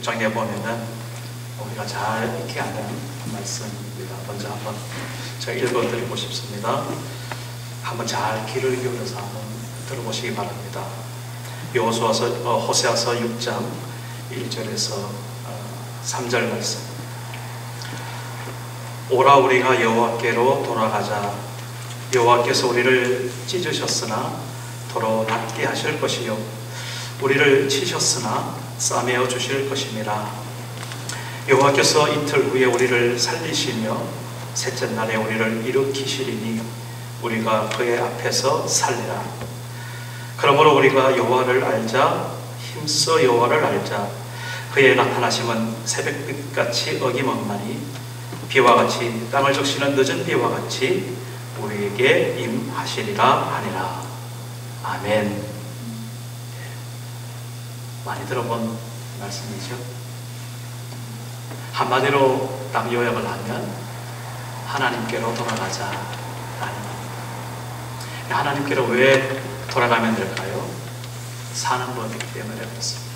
6장에 보면은 우리가 잘 익혀야 하는 말씀입니다. 먼저 한번 제가 읽어드리고 싶습니다. 한번 잘 귀를 기울여서 한번 들어보시기 바랍니다. 호세아서 6장 1절에서 3절 말씀. 오라 우리가 여호와께로 돌아가자. 여호와께서 우리를 찢으셨으나 도로 낫게 하실 것이요 우리를 치셨으나 싸매어 주실 것임이라. 여호와께서 이틀 후에 우리를 살리시며 셋째 날에 우리를 일으키시리니 우리가 그의 앞에서 살리라. 그러므로 우리가 여호와를 알자. 힘써 여호와를 알자. 그의 나타나심은 새벽빛같이 어김없나니 비와 같이 땅을 적시는 늦은 비와 같이 우리에게 임하시리라 하니라. 아멘. 많이 들어본 말씀이죠. 한마디로 딱 요약을 하면 하나님께로 돌아가자 라는 겁니다. 하나님께로 왜 돌아가면 될까요? 사는 법이기 때문에 그렇습니다.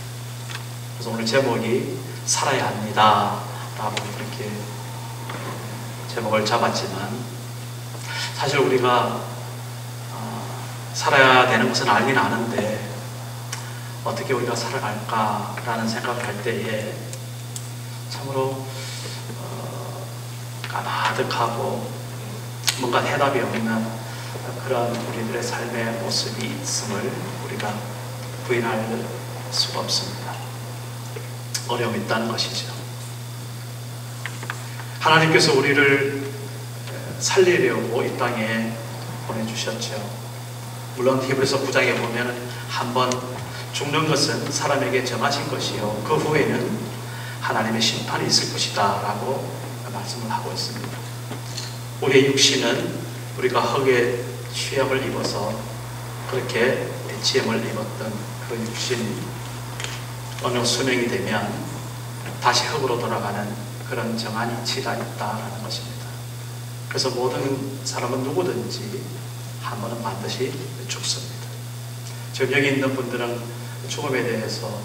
그래서 오늘 제목이 살아야 합니다 라고 그렇게 제목을 잡았지만, 사실 우리가 살아야 되는 것은 알긴 아는데 어떻게 우리가 살아갈까라는 생각을 할 때에 참으로 까마득하고 뭔가 대답이 없는 그런 우리들의 삶의 모습이 있음을 우리가 부인할 수가 없습니다. 어려움이 있다는 것이죠. 하나님께서 우리를 살리려고 이 땅에 보내주셨죠. 물론 히브리서 9장에 보면 한번 죽는 것은 사람에게 정하신 것이요 그 후에는 하나님의 심판이 있을 것이다 라고 말씀을 하고 있습니다. 우리의 육신은 우리가 흙의 취함을 입어서 그렇게 대치함을 입었던 그 육신이 어느 수명이 되면 다시 흙으로 돌아가는 그런 정한 이치가 있다라는 것입니다. 그래서 모든 사람은 누구든지 한 번은 반드시 죽습니다. 지금 여기 있는 분들은 죽음에 대해서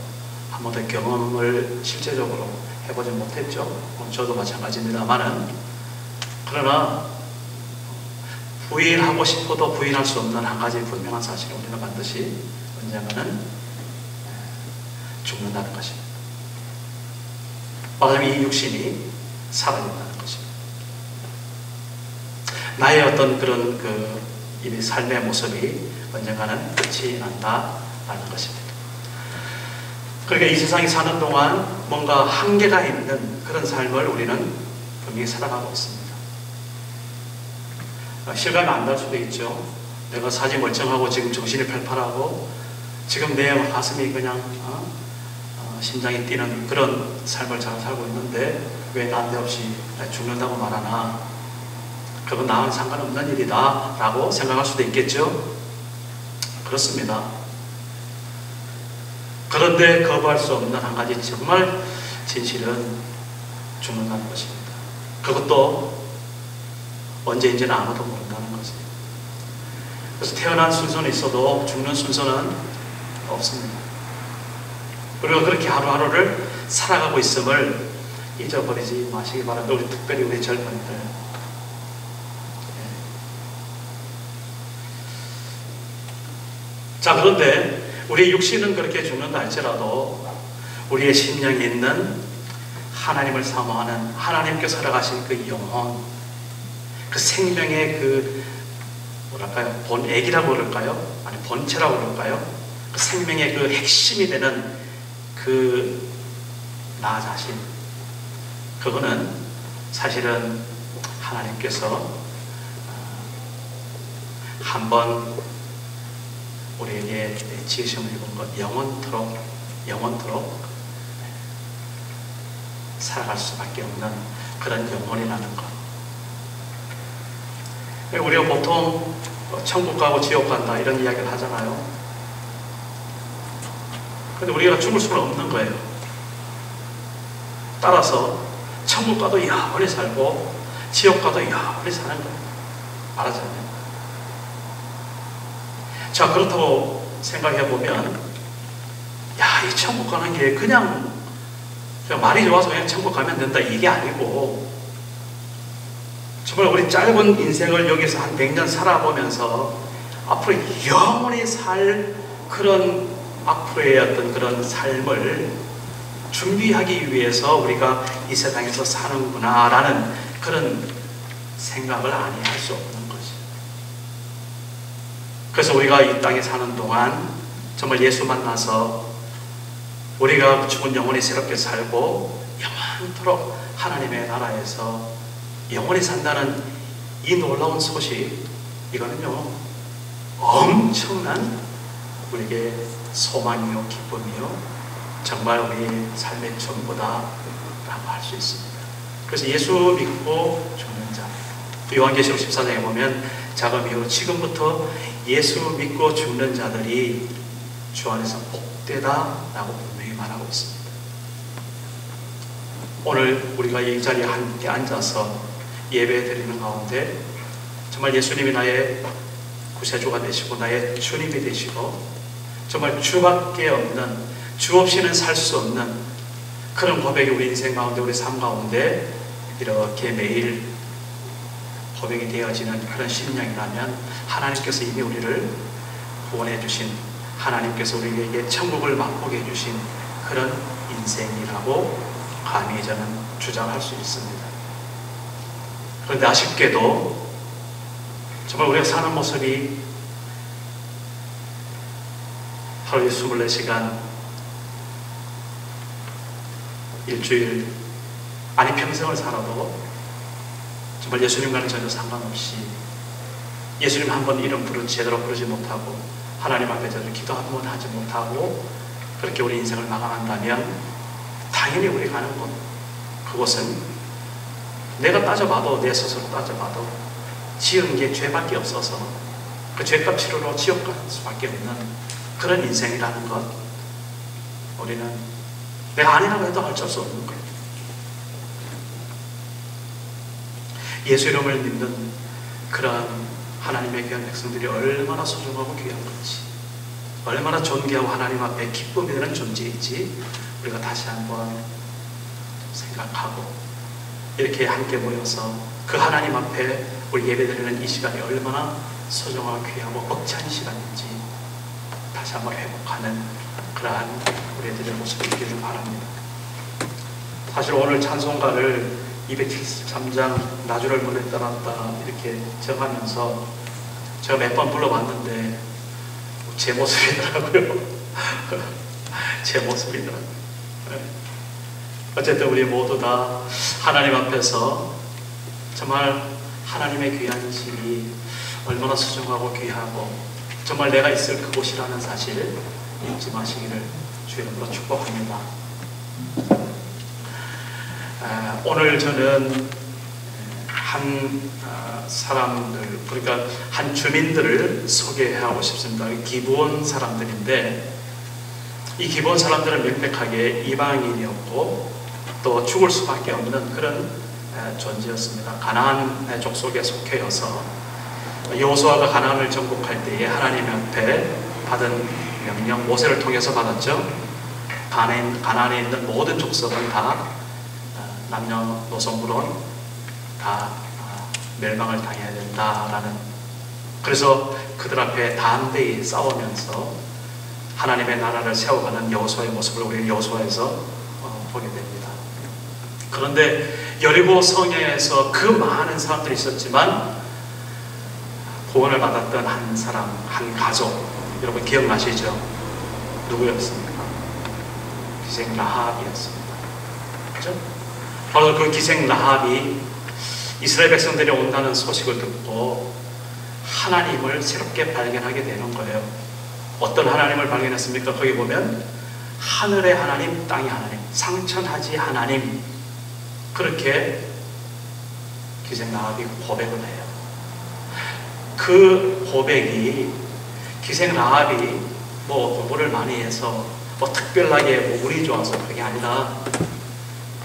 한 번도 경험을 실제적으로 해보지 못했죠. 저도 마찬가지입니다만은, 그러나 부인하고 싶어도 부인할 수 없는 한 가지 분명한 사실은 우리는 반드시 언젠가는 죽는다는 것입니다. 말하자면 이 육신이 살아있다는 것입니다. 나의 어떤 그런 이 삶의 모습이 언젠가는 끝이 난다라는 것입니다. 그러니까 이 세상에 사는 동안 뭔가 한계가 있는 그런 삶을 우리는 분명히 살아가고 있습니다. 실감이 안 날 수도 있죠. 내가 사지 멀쩡하고 지금 정신이 팔팔하고 지금 내 가슴이 그냥 심장이 뛰는 그런 삶을 잘 살고 있는데 왜 난데없이 죽는다고 말하나, 그건 나와는 상관없는 일이다 라고 생각할 수도 있겠죠. 그렇습니다. 그런데 거부할 수 없는 한 가지 정말 진실은 죽는다는 것입니다. 그것도 언제인지는 아무도 모른다는 것이에요. 그래서 태어난 순서는 있어도 죽는 순서는 없습니다. 우리가 그렇게 하루하루를 살아가고 있음을 잊어버리지 마시기 바랍니다. 우리 특별히 우리 젊은이들. 자, 그런데 우리의 육신은 그렇게 죽는다 할지라도 우리의 심령에 있는 하나님을 사모하는 하나님께 살아가신 그 영혼, 그 생명의 뭐랄까요, 본액이라고 그럴까요? 아니 본체라고 그럴까요? 그 생명의 그 핵심이 되는 나 자신, 그거는 사실은 하나님께서 한번 우리에게 지으심을 입은 것, 영원토록 살아갈 수밖에 없는 그런 영혼이라는 것. 우리가 보통 천국 가고 지옥 간다 이런 이야기를 하잖아요. 근데 우리가 죽을 수는 없는 거예요. 따라서 천국 가도 영원히 살고 지옥 가도 영원히 사는 거예요. 말하자면. 자, 그렇다고 생각해 보면, 이 천국 가는 게 그냥 그냥 말이 좋아서 그냥 천국 가면 된다 이게 아니고, 정말 우리 짧은 인생을 여기서 한 100년 살아보면서 앞으로 영원히 살 그런 앞으로의 어떤 그런 삶을 준비하기 위해서 우리가 이 세상에서 사는구나 라는 그런 생각을 아니할 수 없는 거지. 그래서 우리가 이 땅에 사는 동안 정말 예수 만나서 우리가 죽은 영혼이 새롭게 살고 영원토록 하나님의 나라에서 영원히 산다는 이 놀라운 소식, 이거는요 엄청난 우리에게 소망이요 기쁨이요 정말 우리 삶의 전부다 라고 할 수 있습니다. 그래서 예수 믿고 죽는 자, 요한계시록 14장에 보면 자금 이후 지금부터 예수 믿고 죽는 자들이 주 안에서 복되다 라고 분명히 말하고 있습니다. 오늘 우리가 이 자리에 함께 앉아서 예배 드리는 가운데 정말 예수님이 나의 구세주가 되시고 나의 주님이 되시고 정말 주밖에 없는, 주 없이는 살 수 없는 그런 고백이 우리 인생 가운데, 우리 삶 가운데 이렇게 매일 고백이 되어지는 그런 심령이라면 하나님께서 이미 우리를 구원해 주신, 하나님께서 우리에게 천국을 맛보게 해주신 그런 인생이라고 감히 저는 주장할 수 있습니다. 그런데 아쉽게도 정말 우리가 사는 모습이 하루에 24시간, 일주일, 아니 평생을 살아도 정말 예수님과는 전혀 상관없이 예수님 한 번 이름 제대로 부르지 못하고 하나님 앞에 제대로 기도 한 번 하지 못하고 그렇게 우리 인생을 마감한다면 당연히 우리 가는 곳, 그곳은 내가 따져봐도, 내 스스로 따져봐도 지은 게 죄밖에 없어서 그 죄값 치르러 지옥 갈 수밖에 없는 그런 인생이라는 것, 우리는 내가 아니라고 해도 어쩔 수 없는 거예요. 예수 이름을 믿는 그런 하나님의 귀한 백성들이 얼마나 소중하고 귀한 건지, 얼마나 존귀하고 하나님 앞에 기쁨이 되는 존재인지 우리가 다시 한번 생각하고 이렇게 함께 모여서 그 하나님 앞에 우리 예배드리는 이 시간이 얼마나 소중하고 귀하고 벅찬 시간인지 다시 한번 회복하는 그러한 우리들의 모습이 있기를 바랍니다. 사실 오늘 찬송가를 273장 나주를 물에 떠났다 이렇게 정하면서 제가 몇 번 불러봤는데 제 모습이더라고요. 제 모습이더라고요. 어쨌든 우리 모두 다 하나님 앞에서 정말 하나님의 귀한 집이 얼마나 소중하고 귀하고 정말 내가 있을 그곳이라는 사실 잊지 마시기를 주님으로 축복합니다. 오늘 저는 한 사람들, 그러니까 한 주민들을 소개하고 싶습니다. 기브온 사람들인데 이 기브온 사람들은 명백하게 이방인이었고 또 죽을 수밖에 없는 그런 존재였습니다. 가나안 족속에 속해여서 여호수아가 가나안을 정복할 때에 하나님 앞에 받은 명령, 모세를 통해서 받았죠. 가나안에 있는 모든 족속은 다 남녀노소물론 다 멸망을 당해야 된다라는, 그래서 그들 앞에 담대히 싸우면서 하나님의 나라를 세워가는 여호수아의 모습을 우리는 여호수아에서 보게 됩니다. 그런데 여리고 성에서 그 많은 사람들이 있었지만 구원을 받았던 한 사람, 한 가족, 여러분 기억나시죠? 누구였습니까? 기생 라합이었습니다. 그렇죠? 바로 그 기생 라합이 이스라엘 백성들이 온다는 소식을 듣고 하나님을 새롭게 발견하게 되는 거예요. 어떤 하나님을 발견했습니까? 거기 보면 하늘의 하나님, 땅의 하나님, 상천하지 하나님, 그렇게 기생 라합이 고백을 해요. 그 고백이 기생 라합이 뭐 공부를 많이 해서 뭐 특별하게 뭐 운이 좋아서 그게 아니라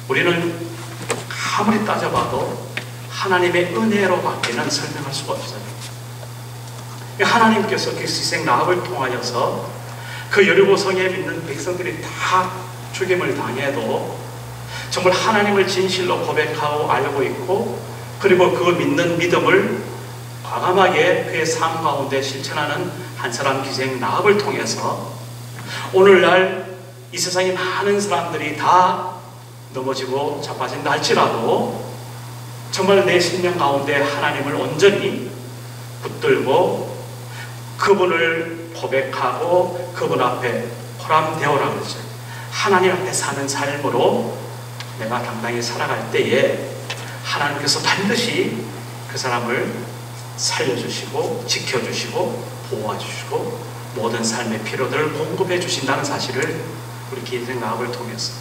우리는 아무리 따져봐도 하나님의 은혜로밖에는 설명할 수가 없어요. 하나님께서 그 기생 라합을 통하여서 그 여리고 성에 있는 백성들이 다 죽임을 당해도 정말 하나님을 진실로 고백하고 알고 있고, 그리고 그 믿는 믿음을 과감하게 그의 삶 가운데 실천하는 한 사람 기생 라합을 통해서 오늘날 이 세상에 많은 사람들이 다 넘어지고 자빠진다 할지라도 정말 내 생명 가운데 하나님을 온전히 붙들고 그분을 고백하고 그분 앞에 호람되어라 그러죠. 하나님 앞에 사는 삶으로 내가 당당히 살아갈 때에 하나님께서 반드시 그 사람을 살려주시고 지켜주시고 보호해주시고 모든 삶의 필요들을 공급해 주신다는 사실을 우리 기생 라합을 통해서,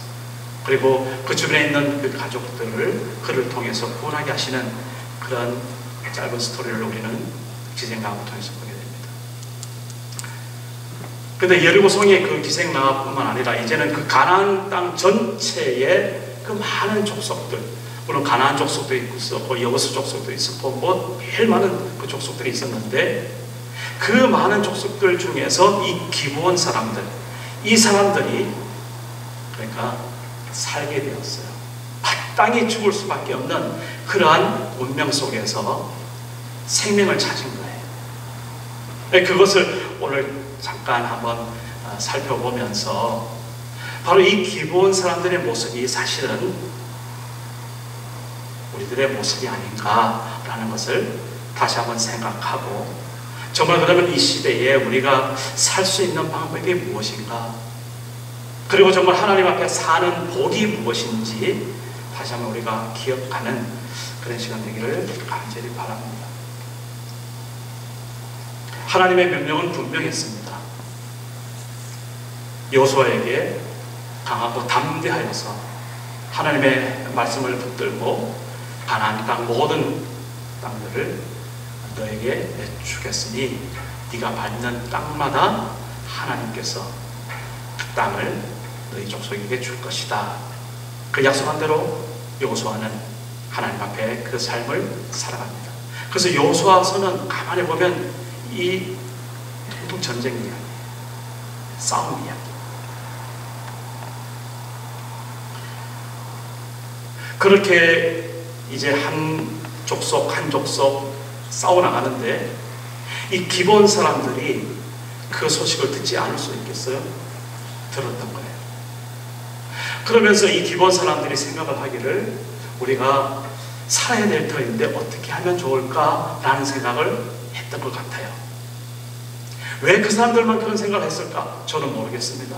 그리고 그 주변에 있는 그 가족들을 그를 통해서 구원하게 하시는 그런 짧은 스토리를 우리는 기생 라합을 통해서 보게 됩니다. 그런데 여리고성의 그 기생 라합뿐만 아니라 이제는 그 가나안 땅 전체의 그 많은 족속들, 물론 가나안 족속도 있었고 여호수 족속도 있었고 뭐 제일 많은 그 족속들이 있었는데, 그 많은 족속들 중에서 이 기브온 사람들, 이 사람들이 그러니까 살게 되었어요. 마땅히 죽을 수밖에 없는 그러한 운명 속에서 생명을 찾은 거예요. 그것을 오늘 잠깐 한번 살펴보면서 바로 이 기브온 사람들의 모습이 사실은 우리들의 모습이 아닌가라는 것을 다시 한번 생각하고, 정말 그러면 이 시대에 우리가 살 수 있는 방법이 무엇인가, 그리고 정말 하나님 앞에 사는 복이 무엇인지 다시 한번 우리가 기억하는 그런 시간 되기를 간절히 바랍니다. 하나님의 명령은 분명했습니다. 여호수아에게 강하고 담대하여서 하나님의 말씀을 붙들고 가나안 땅 모든 땅들을 너에게 주겠으니 네가 밟는 땅마다 하나님께서 그 땅을 너희 족속에게 줄 것이다. 그 약속한 대로 여호수아는 하나님 앞에 그 삶을 살아갑니다. 그래서 여호수아서는 가만히 보면 이 전쟁 이야기, 싸움 이야기, 그렇게 이제 한 족속 한 족속 싸워나가는데 이 기브온 사람들이 그 소식을 듣지 않을 수 있겠어요? 들었던 거예요. 그러면서 이 기브온 사람들이 생각을 하기를 우리가 살아야 될 터인데 어떻게 하면 좋을까라는 생각을 했던 것 같아요. 왜 그 사람들만 그런 생각을 했을까? 저는 모르겠습니다.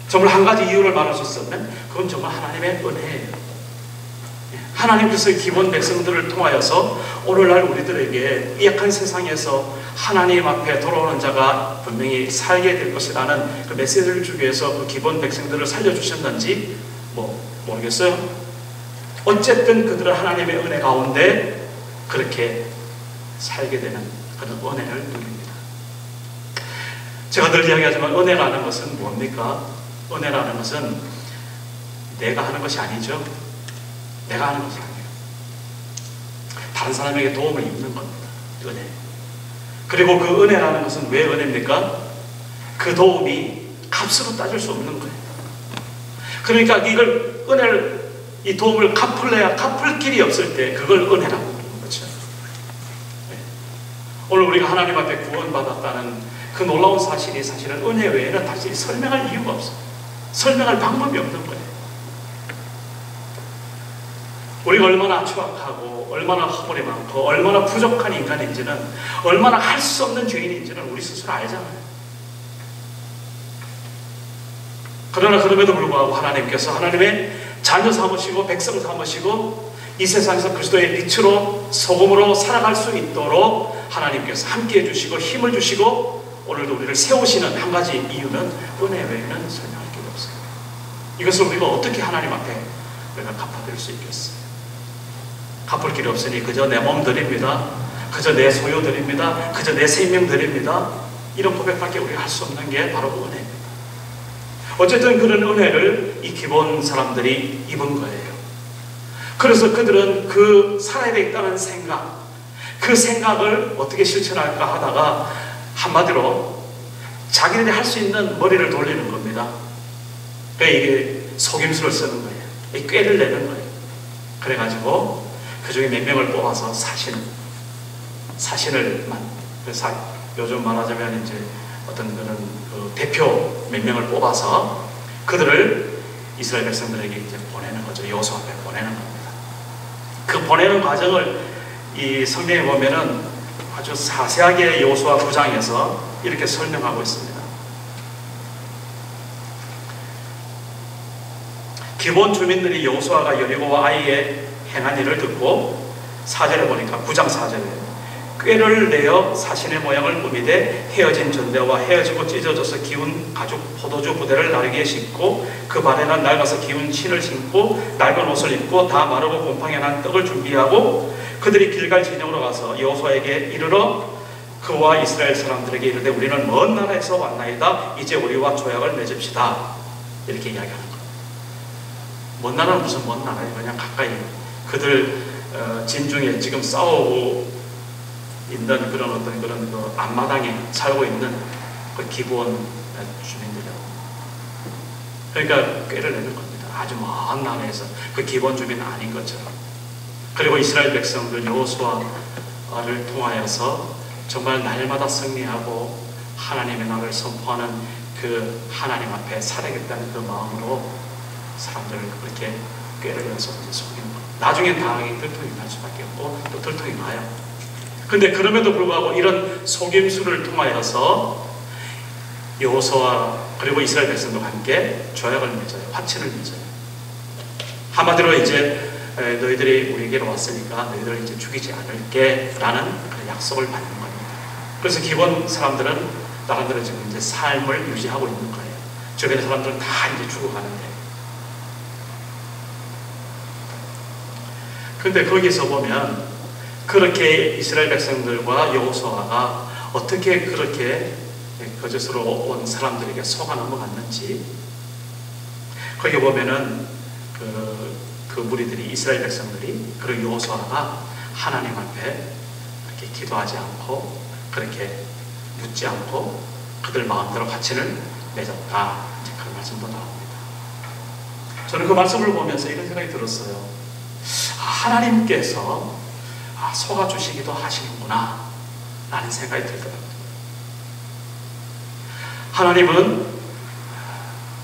정말 한 가지 이유를 말할 수 있으면 그건 정말 하나님의 은혜예요. 하나님께서 기본 백성들을 통하여서 오늘날 우리들에게 이 약한 세상에서 하나님 앞에 돌아오는 자가 분명히 살게 될 것이라는 그 메시지를 주기 위해서 그 기본 백성들을 살려주셨는지 모르겠어요. 어쨌든 그들은 하나님의 은혜 가운데 그렇게 살게 되는 그런 은혜를 누립니다. 제가 늘 이야기하지만 은혜라는 것은 뭡니까? 은혜라는 것은 내가 하는 것이 아니죠. 내가 하는 것이 아니에요. 다른 사람에게 도움을 입는 겁니다. 은혜. 그리고 그 은혜라는 것은 왜 은혜입니까? 그 도움이 값으로 따질 수 없는 거예요. 그러니까 이걸 은혜를, 이 도움을 갚을래야 갚을 길이 없을 때 그걸 은혜라고 부르는 거죠. 네. 오늘 우리가 하나님 앞에 구원받았다는 그 놀라운 사실이 사실은 은혜 외에는 다시 설명할 이유가 없어요. 설명할 방법이 없는 거예요. 우리가 얼마나 추악하고 얼마나 허물이 많고 얼마나 부족한 인간인지는, 얼마나 할 수 없는 죄인인지는 우리 스스로 알잖아요. 그러나 그럼에도 불구하고 하나님께서 하나님의 자녀 삼으시고 백성 삼으시고 이 세상에서 그리스도의 빛으로 소금으로 살아갈 수 있도록 하나님께서 함께해 주시고 힘을 주시고 오늘도 우리를 세우시는 한 가지 이유는 은혜 외에는 설명할 길이 없어요. 이것을 우리가 어떻게 하나님 앞에 우리가 갚아드릴 수 있겠어요? 갚을 길이 없으니 그저 내 몸 드립니다. 그저 내 소유 드립니다. 그저 내 생명 드립니다. 이런 고백밖에 우리가 할 수 없는 게 바로 은혜입니다. 어쨌든 그런 은혜를 이 기본 사람들이 입은 거예요. 그래서 그들은 그 살아야 되겠다는 생각, 그 생각을 어떻게 실천할까 하다가 한마디로 자기들이 할 수 있는 머리를 돌리는 겁니다. 그러니까 이게 속임수를 쓰는 거예요. 이 꾀를 내는 거예요. 그래가지고 그 중에 몇 명을 뽑아서 사신을 요즘 말하자면 이제 어떤 그런 그 대표 몇 명을 뽑아서 그들을 이스라엘 백성들에게 이제 보내는 거죠. 여호수아 앞에 보내는 겁니다. 그 보내는 과정을 이 성경에 보면은 아주 자세하게 여호수아 9장에서 이렇게 설명하고 있습니다. 기본 주민들이 여호수아가 여리고와 아이에 행한 일을 듣고 4절에 보니까 9장 4절에 꾀를 내어 사신의 모양을 꾸미되 헤어진 전대와 헤어지고 찢어져서 기운 가죽 포도주 부대를 나르게 신고 그 발에는 낡아서 기운 신을 신고 낡은 옷을 입고 다 마르고 곰팡이 난 떡을 준비하고 그들이 길갈 진영으로 가서 여호수아에게 이르러 그와 이스라엘 사람들에게 이르되 우리는 먼 나라에서 왔나이다. 이제 우리와 조약을 맺읍시다. 이렇게 이야기하는 거예요. 먼 나라는 무슨 먼 나라예요? 그냥 가까이 그들 진중에 지금 싸우고 있는 그런 어떤 그런 그 앞마당에 살고 있는 그 기본 주민들이라고. 그러니까 꾀를 내는 겁니다. 아주 먼 나라에서 그 기본 주민은 아닌 것처럼. 그리고 이스라엘 백성들 여호수아를 통하여서 정말 날마다 승리하고 하나님의 나라를 선포하는 그 하나님 앞에 살아야겠다는 그 마음으로 사람들을 그렇게 꾀를 내서 속이는 겁니다. 나중엔 당하기 들통이 날 수밖에 없고 또 들통이 나요. 근데 그럼에도 불구하고 이런 속임수를 통하여서 여호수아 그리고 이스라엘 백성들과 함께 조약을 맺어요. 화친을 맺어요. 한마디로 이제 너희들이 우리에게로 왔으니까 너희들을 이제 죽이지 않을게 라는 그 약속을 받는 겁니다. 그래서 기본 사람들은 나름대로 지금 이제 삶을 유지하고 있는 거예요. 주변의 사람들은 다 이제 죽어가는데. 근데 거기서 보면 그렇게 이스라엘 백성들과 여호수아가 어떻게 그렇게 거짓으로 온 사람들에게 속아 넘어갔는지 거기 보면은 그 무리들이 이스라엘 백성들이 그리고 여호수아가 하나님 앞에 그렇게 기도하지 않고 그렇게 묻지 않고 그들 마음대로 화친을 맺었다. 이제 그런 말씀도 나옵니다. 저는 그 말씀을 보면서 이런 생각이 들었어요. 하나님께서 속아주시기도 하시는구나 라는 생각이 들더라고요. 하나님은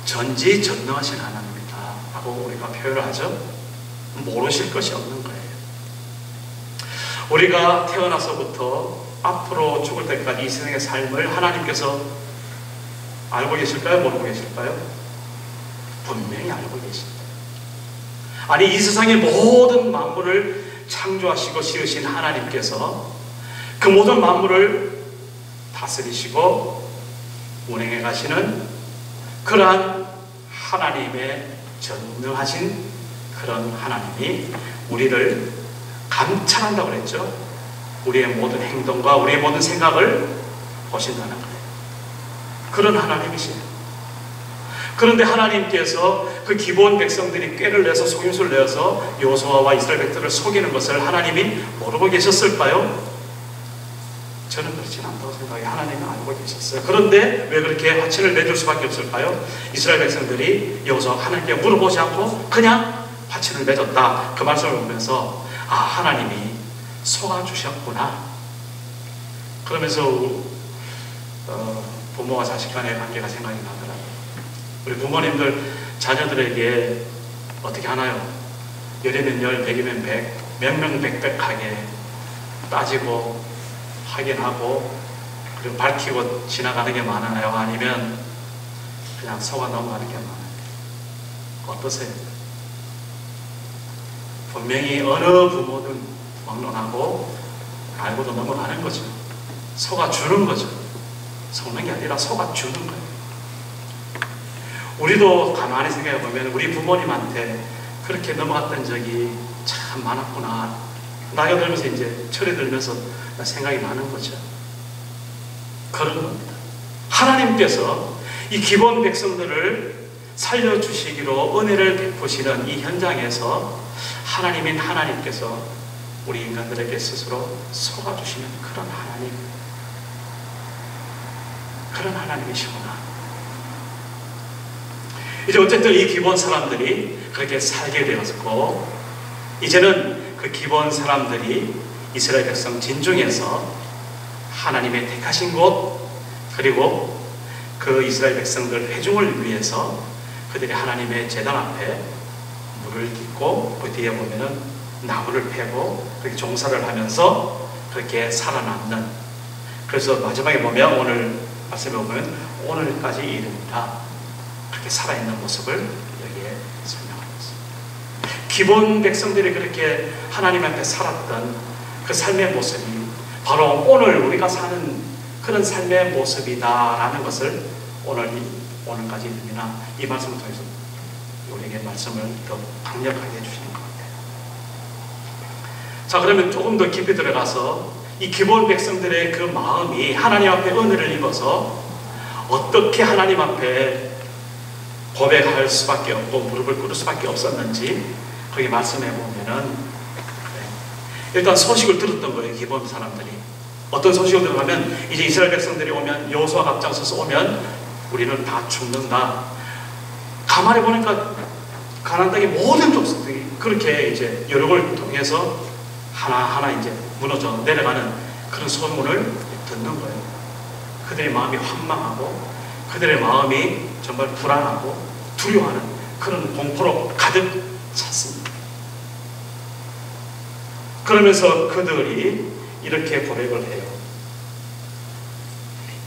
전지전능하신 하나님이다 라고 우리가 표현을 하죠. 모르실 것이 없는 거예요. 우리가 태어나서부터 앞으로 죽을 때까지 이 세상의 삶을 하나님께서 알고 계실까요? 모르고 계실까요? 분명히 알고 계십니다. 아니 이 세상의 모든 만물을 창조하시고 지으신 하나님께서 그 모든 만물을 다스리시고 운행해 가시는 그러한 하나님의 전능하신 그런 하나님이 우리를 감찰한다고 그랬죠. 우리의 모든 행동과 우리의 모든 생각을 보신다는 거예요. 그런 하나님이시네요. 그런데 하나님께서 그 기본 백성들이 꾀를 내서 속임수를 내어서 여호수아와 이스라엘 백성들을 속이는 것을 하나님이 모르고 계셨을까요? 저는 그렇지는 않다고 생각해요. 하나님은 알고 계셨어요. 그런데 왜 그렇게 화친을 맺을 수밖에 없을까요? 이스라엘 백성들이 여호수아 하나님께 물어보지 않고 그냥 화친을 맺었다. 그 말씀을 보면서 하나님이 속아주셨구나. 그러면서 부모와 자식 간의 관계가 생각이 나더라고요. 우리 부모님들 자녀들에게 어떻게 하나요? 열이면 열, 백이면 백, 명명백백하게 따지고 확인하고 그리고 밝히고 지나가는 게 많아요? 아니면 그냥 속아 넘어가는 게 많아요? 어떠세요? 분명히 어느 부모든 막론하고 알고도 넘어가는 거죠. 속아주는 거죠. 속는 게 아니라 속아주는 거예요. 우리도 가만히 생각해 보면 우리 부모님한테 그렇게 넘어갔던 적이 참 많았구나. 나이가 들면서 이제 철이 들면서 생각이 나는 거죠. 그런 겁니다. 하나님께서 이 기본 백성들을 살려주시기로 은혜를 베푸시는 이 현장에서 하나님인 하나님께서 우리 인간들에게 스스로 속아주시는 그런 하나님이시구나. 이제 어쨌든 이 기본 사람들이 그렇게 살게 되었고, 이제는 그 기본 사람들이 이스라엘 백성 진중에서 하나님의 택하신 곳, 그리고 그 이스라엘 백성들 회중을 위해서 그들이 하나님의 제단 앞에 물을 깃고, 그 뒤에 보면은 나무를 패고 그렇게 종사를 하면서 그렇게 살아남는, 그래서 마지막에 보면 오늘 말씀에 보면 오늘까지 이릅니다. 그렇게 살아있는 모습을 여기에 설명하고 있습니다. 기본 백성들이 그렇게 하나님 앞에 살았던 그 삶의 모습이 바로 오늘 우리가 사는 그런 삶의 모습이다라는 것을 오늘까지 이릅니다. 이 말씀을 통해서 우리에게 말씀을 더 강력하게 해주시는 것 같아요. 자, 그러면 조금 더 깊이 들어가서 이 기본 백성들의 그 마음이 하나님 앞에 은혜를 입어서 어떻게 하나님 앞에 고백할 수밖에 없고 무릎을 꿇을 수밖에 없었는지 거기 말씀해 보면은, 일단 소식을 들었던 거예요. 기본 사람들이 어떤 소식을 들어가면, 이제 이스라엘 백성들이 오면, 여호수아가 앞장서서 오면 우리는 다 죽는다. 가만히 보니까 가나안 땅의 모든 족속들이 그렇게 이제 여력을 통해서 하나하나 이제 무너져 내려가는 그런 소문을 듣는 거예요. 그들의 마음이 환망하고 그들의 마음이 정말 불안하고 두려워하는 그런 공포로 가득 찼습니다. 그러면서 그들이 이렇게 고백을 해요.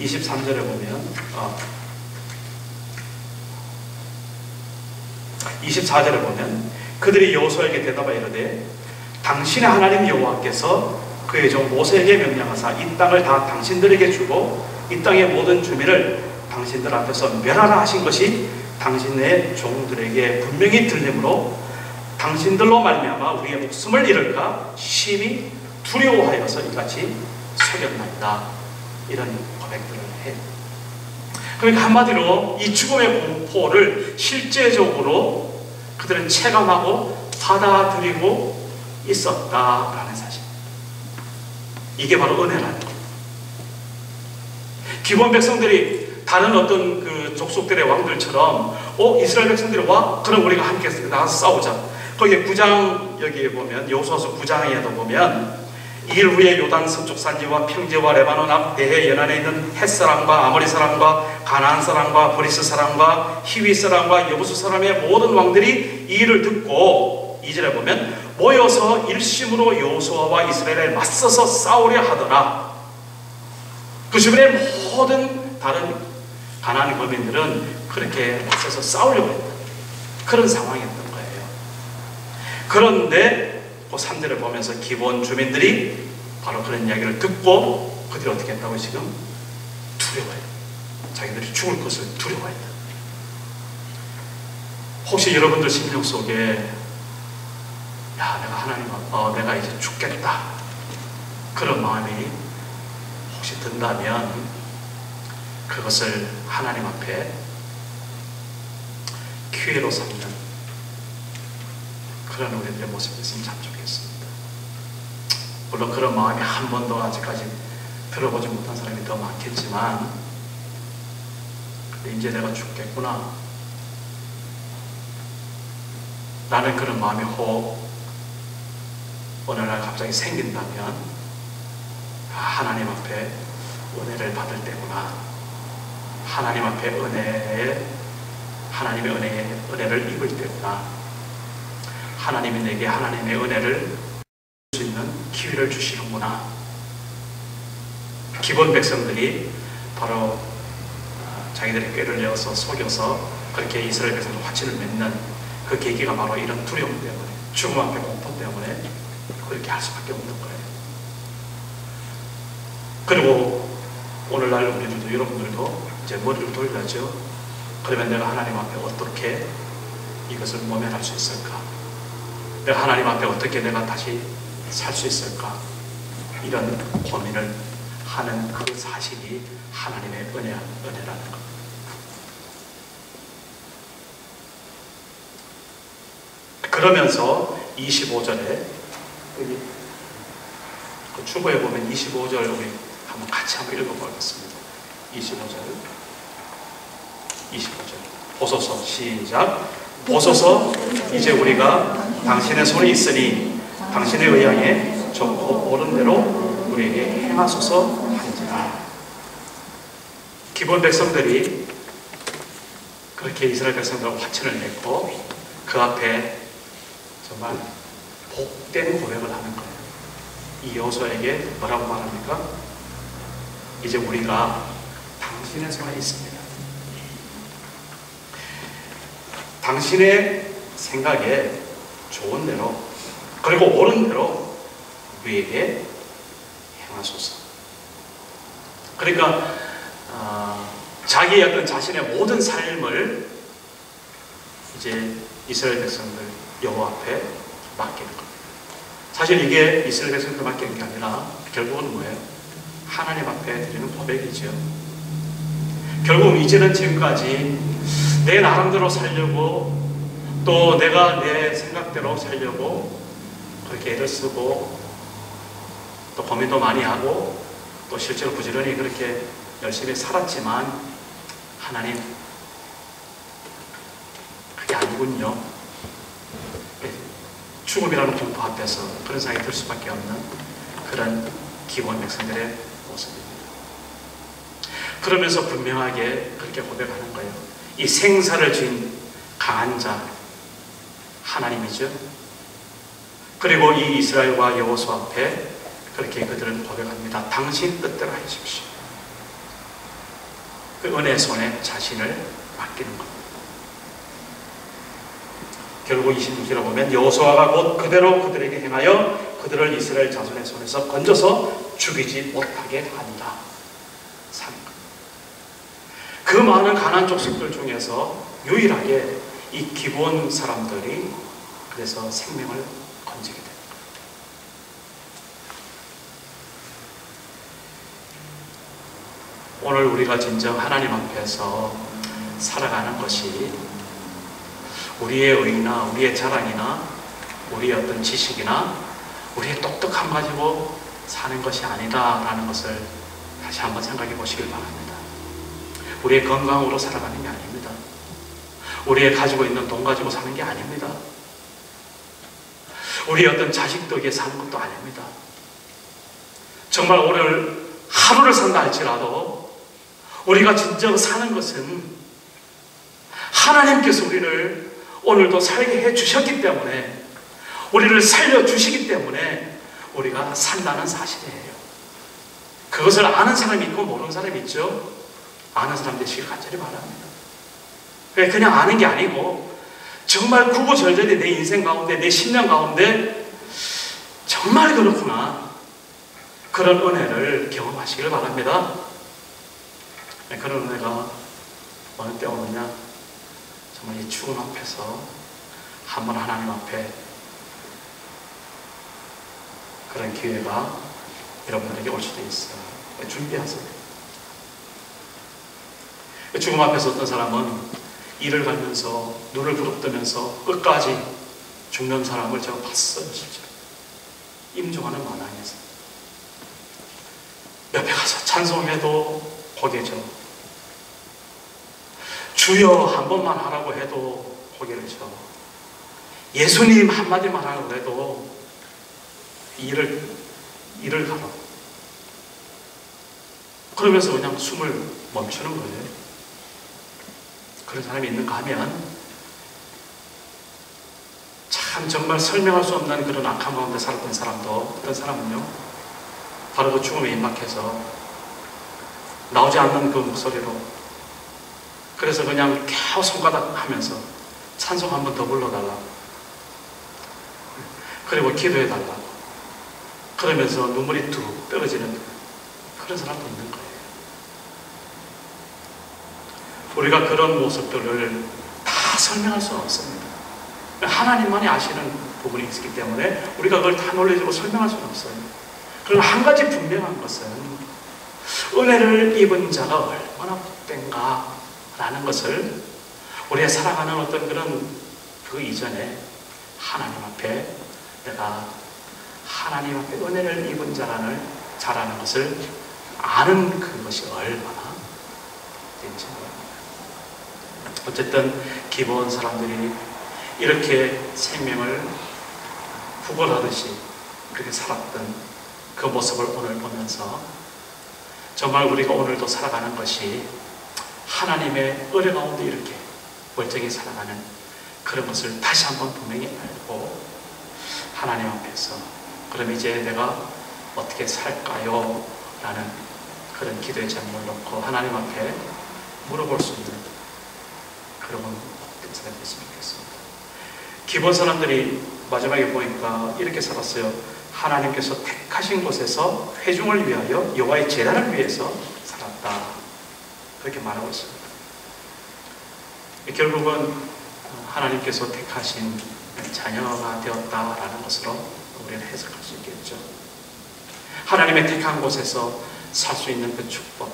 23절에 보면 24절에 보면 그들이 여호수아에게 대답하여 이르되 당신의 하나님 여호와께서 그의 종 모세에게 명령하사 이 땅을 다 당신들에게 주고 이 땅의 모든 주민을 당신들 앞에서 멸하라 하신 것이 당신의 종들에게 분명히 들리므로 당신들로 말미암아 우리의 목숨을 잃을까 심히 두려워하여서 이같이 속였나이다. 이런 고백들을 해요. 그러니까 한마디로 이 죽음의 공포를 실제적으로 그들은 체감하고 받아들이고 있었다라는 사실. 이게 바로 은혜라는 거예요. 기본 백성들이 다른 어떤 그 족속들의 왕들처럼 이스라엘 백성들이 와? 그럼 우리가 함께 나가서 싸우자. 거기에 9장 여기에 보면 여호수아서 9장에도 보면 일 후에 요단 서쪽 산지와 평지와 레바논 앞 대해 연안에 있는 헷 사람과 아모리 사람과 가나안 사람과 브리스 사람과 히위 사람과 여부수 사람의 모든 왕들이 이 일을 듣고 2절에 보면 모여서 일심으로 여호수아와 이스라엘에 맞서서 싸우려 하더라. 그 주변의 모든 다른 가나안 거민들은 그렇게 맞서서 싸우려고 했다. 그런 상황이었던 거예요. 그런데 그 3절을 보면서 기본 주민들이 바로 그런 이야기를 듣고 그들이 어떻게 했다고 지금 두려워해요. 자기들이 죽을 것을 두려워했다. 혹시 여러분들 심령 속에 내가 하나님 내가 이제 죽겠다 그런 마음이 혹시 든다면 그것을 하나님 앞에 기회로 삼는 그런 우리들의 모습이 있으면 참 좋겠습니다. 물론 그런 마음이 한 번도 아직까지 들어보지 못한 사람이 더 많겠지만, 근데 이제 내가 죽겠구나 라는 그런 마음이 어느 날 갑자기 생긴다면 하나님 앞에 은혜를 받을 때구나, 하나님 앞에 하나님의 은혜를 입을 때구나, 하나님이 내게 하나님의 은혜를 줄 수 있는 기회를 주시는구나. 기본 백성들이 바로 자기들의 꾀를 내어서 속여서 그렇게 이스라엘 백성과 화친을 맺는 그 계기가 바로 이런 두려움 때문에, 죽음 앞에 공포 때문에 그렇게 할 수밖에 없는 거예요. 그리고 오늘날 우리들도, 여러분들도 이제 머리를 돌려야죠. 그러면 내가 하나님 앞에 어떻게 이것을 모면할 수 있을까? 내가 하나님 앞에 어떻게 내가 다시 살 수 있을까? 이런 고민을 하는 그 사실이 하나님의 은혜라는 것. 그러면서 25절에 여기 그 주보에 보면 25절 우리 한번 같이 한번 읽어보겠습니다. 25절 보소서. 시작. 보소서. 이제 우리가 당신의 손에 있으니 당신의 의향에 좋고 옳은 대로 우리에게 행하소서 하는지라. 기본 백성들이 그렇게 이스라엘 백성들하고 화친을 맺고 그 앞에 정말 복된 고백을 하는 거예요. 이 여호수아에게 뭐라고 말합니까? 이제 우리가 당신의 손에 있습니다. 당신의 생각에 좋은 대로 그리고 옳은 대로 우리에게 행하소서. 그러니까 자기의 어떤 자신의 모든 삶을 이제 이스라엘 백성들 여호와 앞에 맡기는 겁니다. 사실 이게 이스라엘 백성들 맡기는 게 아니라 결국은 뭐예요? 하나님 앞에 드리는 고백이죠. 결국 이제는 지금까지 내 나름대로 살려고 또 내가 내 생각대로 살려고 그렇게 애를 쓰고 또 고민도 많이 하고 또 실제로 부지런히 그렇게 열심히 살았지만 하나님 그게 아니군요. 죽음이라는 공포 앞에서 그런 생각이 들 수밖에 없는 그런 기본 백성들의 모습입니다. 그러면서 분명하게 그렇게 고백하는 거예요. 이 생사를 쥔 강한 자 하나님이죠. 그리고 이 이스라엘과 여호수아 앞에 그렇게 그들은 고백합니다. 당신 뜻대로 하십시오. 그 은혜의 손에 자신을 맡기는 겁니다. 결국 26절에 보면 여호수아가 곧 그대로 그들에게 행하여 그들을 이스라엘 자손의 손에서 건져서 죽이지 못하게 하니라. 그 많은 가나안 족속들 중에서 유일하게 이 기본 사람들이 그래서 생명을 건지게 됩니다. 오늘 우리가 진정 하나님 앞에서 살아가는 것이 우리의 의나 우리의 자랑이나 우리의 어떤 지식이나 우리의 똑똑함 가지고 사는 것이 아니다라는 것을 다시 한번 생각해 보시길 바랍니다. 우리의 건강으로 살아가는 게 아닙니다. 우리의 가지고 있는 돈 가지고 사는 게 아닙니다. 우리의 어떤 자식 덕에 사는 것도 아닙니다. 정말 오늘 하루를 산다 할지라도 우리가 진정 사는 것은 하나님께서 우리를 오늘도 살게 해주셨기 때문에 우리를 살려주시기 때문에 우리가 산다는 사실이에요. 그것을 아는 사람이 있고 모르는 사람이 있죠. 아는 사람 되시길 간절히 바랍니다. 그냥 아는 게 아니고 정말 구구절절히 내 인생 가운데 내 신앙 가운데 정말 그렇구나 그런 은혜를 경험하시길 바랍니다. 그런 은혜가 어느 때 오느냐 정말 이 죽음 앞에서 한번 하나님 앞에 그런 기회가 여러분들에게 올 수도 있어요. 준비하세요. 죽음 앞에서 어떤 사람은 이를 갈면서 눈을 부릅뜨면서 끝까지 죽는 사람을 제가 봤어요. 실제로 임종하는 마당에서 옆에 가서 찬송해도 고개죠. 주여 한 번만 하라고 해도 고개를 쳐. 예수님 한마디만 하라고 해도 이를 가라. 그러면서 그냥 숨을 멈추는 거예요. 그런 사람이 있는가 하면 참 정말 설명할 수 없는 그런 악한 가운데 살았던 사람도 어떤 사람은요 바로 그 죽음에 임박해서 나오지 않는 그 목소리로 그래서 그냥 겨우 손가락 하면서 찬송 한 번 더 불러달라고 그리고 기도해달라고 그러면서 눈물이 뚝 떨어지는 그런 사람도 있는 거예요. 우리가 그런 모습들을 다 설명할 수는 없습니다. 하나님만이 아시는 부분이 있기 때문에 우리가 그걸 다 놀려주고 설명할 수는 없어요. 그러나 한 가지 분명한 것은 은혜를 입은 자가 얼마나 복된가 라는 것을 우리의 살아가는 어떤 그런 그 이전에 하나님 앞에 내가 하나님 앞에 은혜를 입은 자라는 것을 아는 그것이 얼마나 된지 모릅니다. 어쨌든 기본 사람들이 이렇게 생명을 구걸하듯이 그렇게 살았던 그 모습을 오늘 보면서 정말 우리가 오늘도 살아가는 것이 하나님의 은혜 가운데 이렇게 멀쩡히 살아가는 그런 것을 다시 한번 분명히 알고 하나님 앞에서 그럼 이제 내가 어떻게 살까요? 라는 그런 기도의 제목을 놓고 하나님 앞에 물어볼 수 있는 그런 은사가 됐으면 좋겠습니다. 기본 사람들이 마지막에 보니까 이렇게 살았어요. 하나님께서 택하신 곳에서 회중을 위하여 여호와의 제단을 위해서 살았다. 그렇게 말하고 있습니다. 결국은 하나님께서 택하신 자녀가 되었다라는 것으로 우리는 해석할 수 있겠죠. 하나님의 택한 곳에서 살 수 있는 그 축복,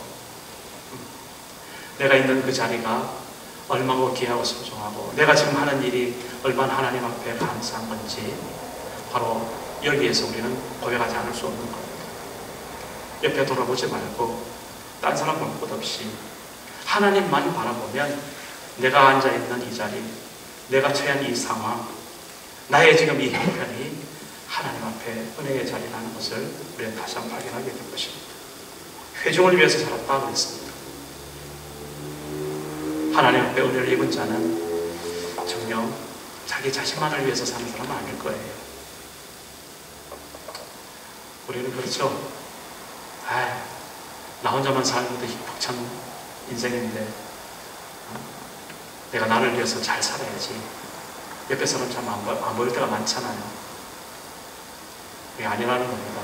내가 있는 그 자리가 얼마나 귀하고 소중하고 내가 지금 하는 일이 얼마나 하나님 앞에 감사한 건지 바로 여기에서 우리는 고백하지 않을 수 없는 겁니다. 옆에 돌아보지 말고 딴 사람 볼 것 없이 하나님만 바라보면 내가 앉아있는 이 자리, 내가 처한 이 상황, 나의 지금 이 형편이 하나님 앞에 은혜의 자리라는 것을 우리는 다시 한번 발견하게 될 것입니다. 회중을 위해서 살았다고 했습니다. 하나님 앞에 은혜를 입은 자는 정녕 자기 자신만을 위해서 사는 사람은 아닐 거예요. 우리는 그렇죠. 나 혼자만 사는 것도 벅찬 인생인데 내가 나를 위해서 잘 살아야지. 옆에서는 참 안 보일 때가 많잖아요. 그게 아니라는 겁니다.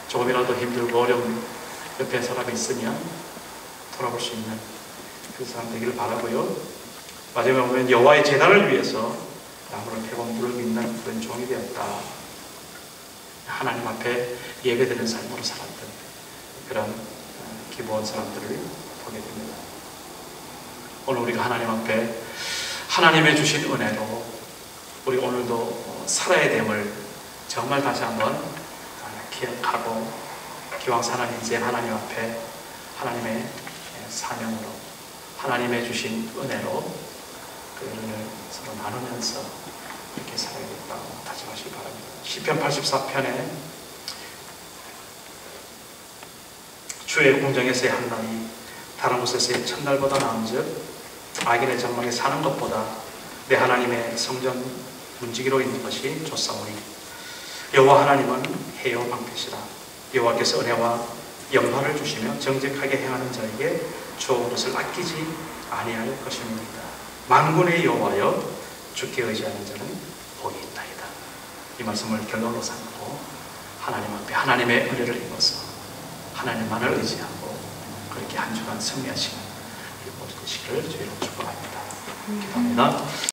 조금이라도 힘들고 어려운 옆에 사람이 있으면 돌아볼 수 있는 그 사람 되기를 바라고요. 마지막에 보면 여호와의 제단을 위해서 나무를 패고 물을 믿는 그런 종이 되었다. 하나님 앞에 예배드리는 삶으로 살았던 그런 기본 사람들을 보게 됩니다. 오늘 우리가 하나님 앞에 하나님의 주신 은혜로 우리 오늘도 살아야 됨을 정말 다시 한번 기억하고 기왕 사는 인생 하나님 앞에 하나님의 사명으로 하나님의 주신 은혜로 그 은혜를 서로 나누면서 이렇게 살아야겠다고 다짐하시기 바랍니다. 시편 84편에 주의 궁정에서의 한 날이 다른 곳에서의 첫날보다 나은즉 악인의 장막에 사는 것보다 내 하나님의 성전 문지기로 있는 것이 좋사오니 여호와 하나님은 해요 방패시라. 여호와께서 은혜와 영화를 주시며 정직하게 행하는 자에게 좋은 것을 아끼지 아니할 것입니다. 만군의 여호와여 주께 의지하는 자는 복이 있나이다. 이 말씀을 결론으로 삼고 하나님 앞에 하나님의 은혜를 입어서 하나님만을 의지하고 그렇게 한 주간 승리하시는 이 모든 시기를 주의로 축복합니다. 기도합니다.